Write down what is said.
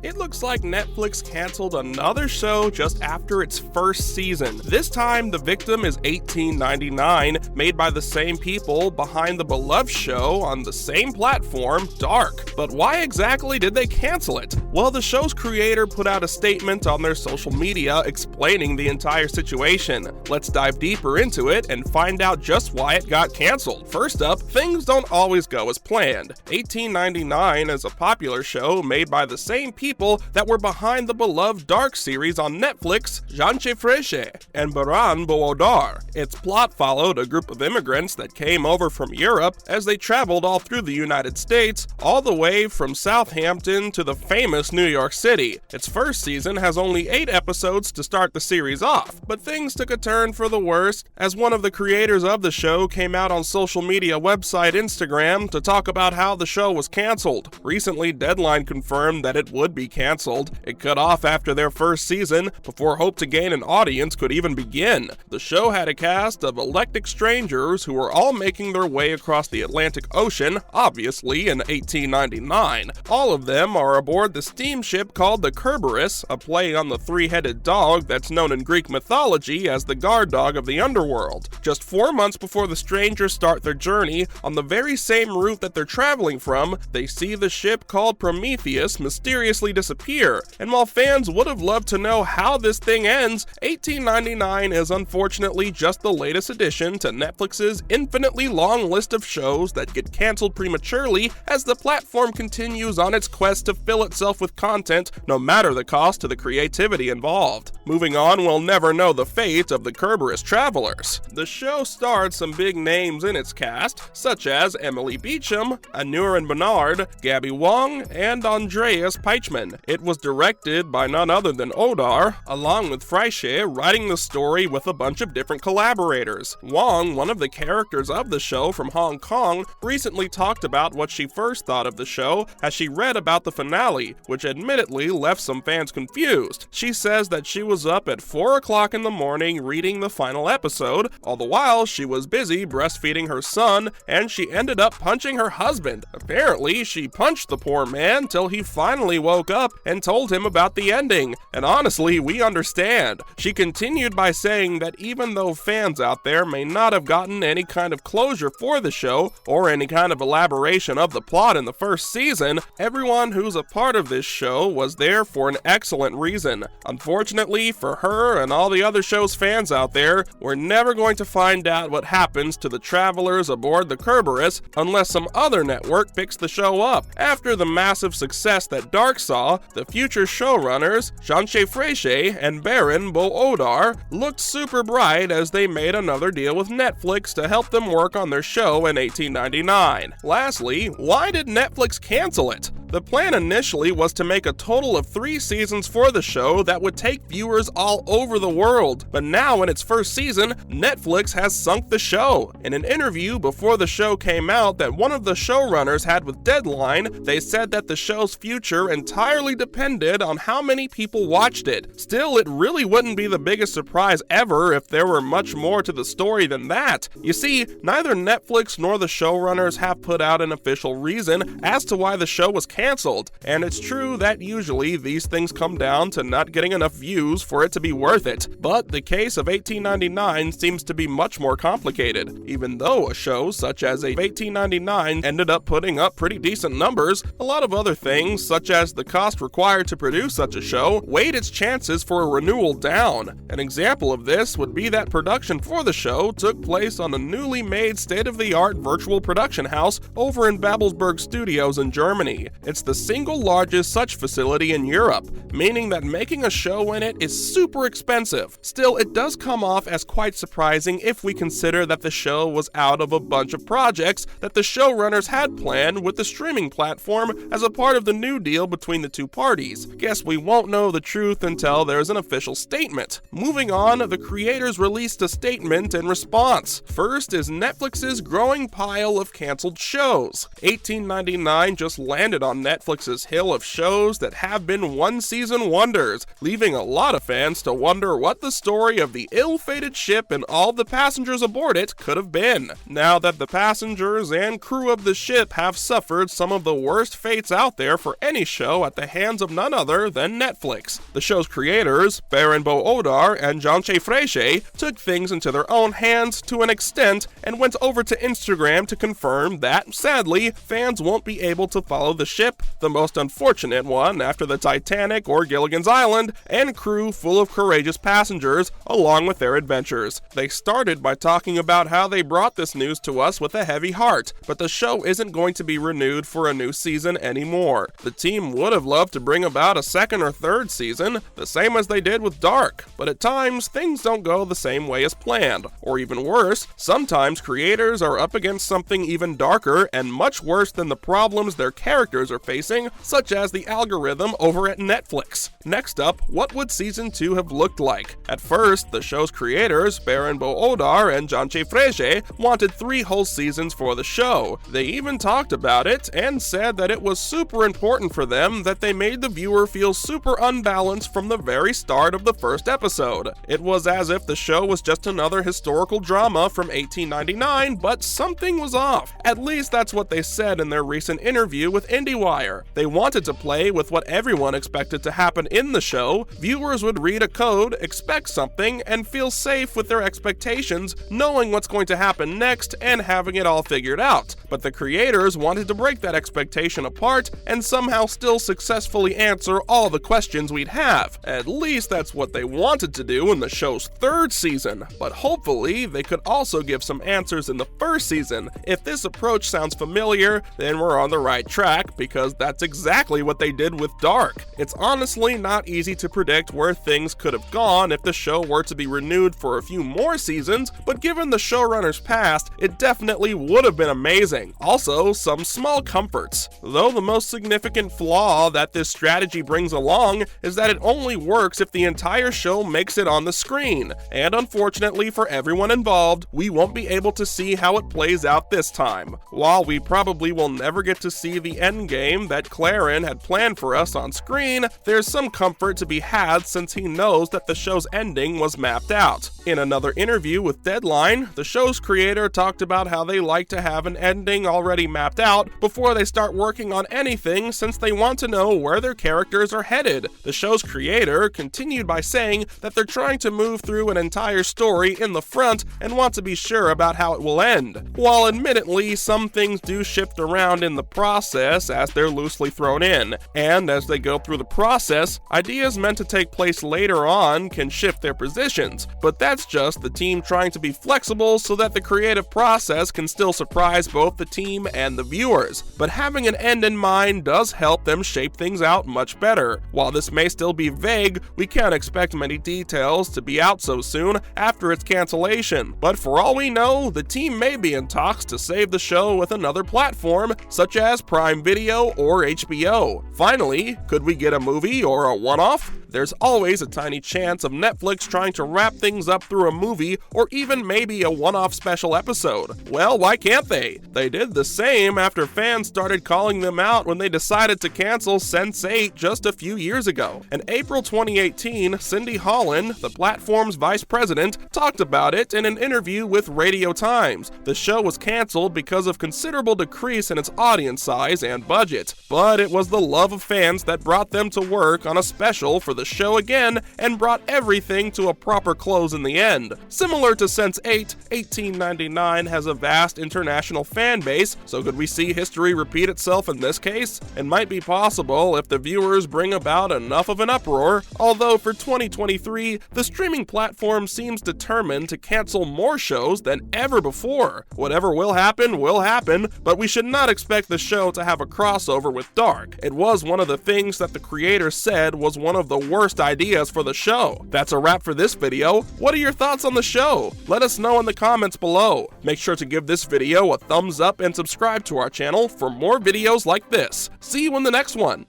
It looks like Netflix canceled another show just after its first season. This time, the victim is 1899, made by the same people behind the beloved show on the same platform, Dark. But why exactly did they cancel it? Well, the show's creator put out a statement on their social media explaining the entire situation. Let's dive deeper into it and find out just why it got canceled. First up, things don't always go as planned. 1899 is a popular show made by the same people that were behind the beloved Dark series on Netflix, Janche Freche and Baran Boodar. Its plot followed a group of immigrants that came over from Europe as they traveled all through the United States, all the way from Southampton to the famous New York City. Its first season has only 8 episodes to start the series off, but things took a turn for the worst as one of the creators of the show came out on social media website Instagram to talk about how the show was canceled. Recently, Deadline confirmed that it would be canceled. It cut off after their first season, before hope to gain an audience could even begin. The show had a cast of eclectic strangers who were all making their way across the Atlantic Ocean, obviously in 1899. All of them are aboard the steamship called the Kerberos, a play on the three-headed dog that's known in Greek mythology as the guard dog of the underworld. Just 4 months before the strangers start their journey, on the very same route that they're traveling from, they see the ship called Prometheus mysteriously disappear. And while fans would have loved to know how this thing ends, 1899 is unfortunately just the latest addition to Netflix's infinitely long list of shows that get canceled prematurely as the platform continues on its quest to fill itself with content, no matter the cost to the creativity involved. Moving on, we'll never know the fate of the Kerberos travelers. The show starred some big names in its cast, such as Emily Beecham, Aneurin Bernard, Gabby Wong, and Andreas Peichman. It was directed by none other than Odar, along with Freche writing the story with a bunch of different collaborators. Wong, one of the characters of the show from Hong Kong, recently talked about what she first thought of the show as she read about the finale, which admittedly left some fans confused. She says that she was up at 4 o'clock in the morning reading the final episode, all the while she was busy breastfeeding her son, and she ended up punching her husband. Apparently, she punched the poor man till he finally woke up and told him about the ending, and honestly, we understand. She continued by saying that even though fans out there may not have gotten any kind of closure for the show, or any kind of elaboration of the plot in the first season, everyone who's a part of this show was there for an excellent reason. Unfortunately for her and all the other show's fans out there, we're never going to find out what happens to the travelers aboard the Kerberos unless some other network picks the show up. After the massive success that Dark saw, the future showrunners, Janche Freche and Baran Boodar, looked super bright as they made another deal with Netflix to help them work on their show in 1899. Lastly, why did Netflix cancel it? The plan initially was to make a total of 3 seasons for the show that would take viewers all over the world, but now in its first season, Netflix has sunk the show. In an interview before the show came out that one of the showrunners had with Deadline, they said that the show's future entirely depended on how many people watched it. Still, it really wouldn't be the biggest surprise ever if there were much more to the story than that. You see, neither Netflix nor the showrunners have put out an official reason as to why the show was canceled, and it's true that usually these things come down to not getting enough views for it to be worth it. But the case of 1899 seems to be much more complicated. Even though a show such as 1899 ended up putting up pretty decent numbers, a lot of other things, such as the cost required to produce such a show, weighed its chances for a renewal down. An example of this would be that production for the show took place on a newly made state-of-the-art virtual production house over in Babelsberg Studios in Germany. It's the single largest such facility in Europe, meaning that making a show in it is super expensive. Still, it does come off as quite surprising if we consider that the show was out of a bunch of projects that the showrunners had planned with the streaming platform as a part of the new deal between the two parties. Guess we won't know the truth until there's an official statement. Moving on, the creators released a statement in response. First is Netflix's growing pile of canceled shows. 1899 just landed on on Netflix's hill of shows that have been one-season wonders, leaving a lot of fans to wonder what the story of the ill-fated ship and all the passengers aboard it could have been. Now that the passengers and crew of the ship have suffered some of the worst fates out there for any show at the hands of none other than Netflix. The show's creators, Barenboe Odar and Janche Frege, took things into their own hands to an extent and went over to Instagram to confirm that, sadly, fans won't be able to follow the ship, the most unfortunate one after the Titanic or Gilligan's Island, and crew full of courageous passengers, along with their adventures. They started by talking about how they brought this news to us with a heavy heart, but the show isn't going to be renewed for a new season anymore. The team would have loved to bring about a second or third season, the same as they did with Dark, but at times things don't go the same way as planned, or even worse, sometimes creators are up against something even darker and much worse than the problems their characters are facing, such as the algorithm over at Netflix. Next up, what would season 2 have looked like? At first, the show's creators, Barenboe Odar and Janche Frege, wanted 3 whole seasons for the show. They even talked about it and said that it was super important for them that they made the viewer feel super unbalanced from the very start of the first episode. It was as if the show was just another historical drama from 1899, but something was off. At least that's what they said in their recent interview with IndieWire. They wanted to play with what everyone expected to happen in the show. Viewers would read a code, expect something, and feel safe with their expectations, knowing what's going to happen next and having it all figured out. But the creators wanted to break that expectation apart and somehow still successfully answer all the questions we'd have. At least that's what they wanted to do in the show's 3rd season, but hopefully they could also give some answers in the 1st season. If this approach sounds familiar, then we're on the right track, because that's exactly what they did with Dark. It's honestly not easy to predict where things could have gone if the show were to be renewed for a few more seasons, but given the showrunner's past, it definitely would have been amazing. Also, some small comforts. Though the most significant flaw that this strategy brings along is that it only works if the entire show makes it on the screen, and unfortunately for everyone involved, we won't be able to see how it plays out this time. While we probably will never get to see the endgame that Claren had planned for us on screen, there's some comfort to be had since he knows that the show's ending was mapped out. In another interview with Deadline, the show's creator talked about how they like to have an ending already mapped out before they start working on anything, since they want to know where their characters are headed. The show's creator continued by saying that they're trying to move through an entire story in the front and want to be sure about how it will end. While admittedly some things do shift around in the process as they're loosely thrown in, and as they go through the process, ideas meant to take place later on can shift their positions, but that's just the team trying to be flexible so that the creative process can still surprise both the team and the viewers. But having an end in mind does help them shape things out much better. While this may still be vague, we can't expect many details to be out so soon after its cancellation, but for all we know, the team may be in talks to save the show with another platform, such as Prime Video or HBO. Finally, could we get a movie or a one-off? There's always a tiny chance of Netflix trying to wrap things up through a movie or even maybe a one-off special episode. Well, why can't they? They did the same after fans started calling them out when they decided to cancel Sense8 just a few years ago. In April 2018, Cindy Holland, the platform's vice president, talked about it in an interview with Radio Times. The show was canceled because of considerable decrease in its audience size and budget, but it was the love of fans that brought them to work on a special for the show again and brought everything to a proper close in the end. Similar to Sense8, 1899 has a vast international fan base, so could we see history repeat itself in this case? It might be possible if the viewers bring about enough of an uproar, although for 2023, the streaming platform seems determined to cancel more shows than ever before. Whatever will happen, but we should not expect the show to have a crossover with Dark. It was one of the things that the creator said was one of the worst ideas for the show. That's a wrap for this video. What are your thoughts on the show? Let us know in the comments below. Make sure to give this video a thumbs up and subscribe to our channel for more videos like this. See you in the next one.